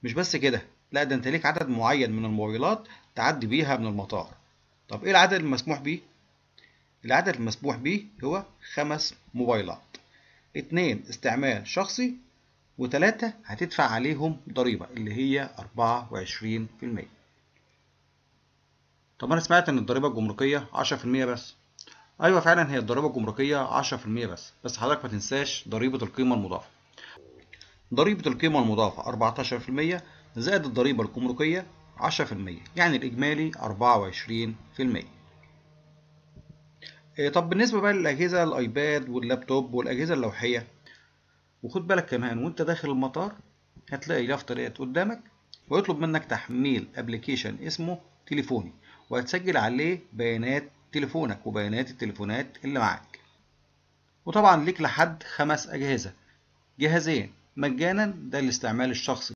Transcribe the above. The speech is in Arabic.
مش بس كده، لا ده انت ليك عدد معين من الموبايلات تعدي بيها من المطار. طب ايه العدد المسموح بيه؟ العدد المسموح بيه هو 5 موبايلات. 2 استعمال شخصي، و3 هتدفع عليهم ضريبة اللي هي 24%. طب انا سمعت ان الضريبة الجمركية 10% بس. ايوه فعلا هي الضريبة الجمركية 10% بس حضرتك ما تنساش ضريبة القيمة المضافة. ضريبة القيمة المضافة 14% زائد الضريبة الجمركية 10%، يعني الإجمالي 24%. طب بالنسبة بقى للأجهزة الأيباد واللابتوب والأجهزة اللوحية، وخد بالك كمان وأنت داخل المطار هتلاقي يافطة ديت قدامك، ويطلب منك تحميل ابلكيشن اسمه تليفوني، وهتسجل عليه بيانات تليفونك وبيانات التليفونات اللي معاك. وطبعا ليك لحد 5 أجهزة، جهازين مجانا ده الاستعمال الشخصي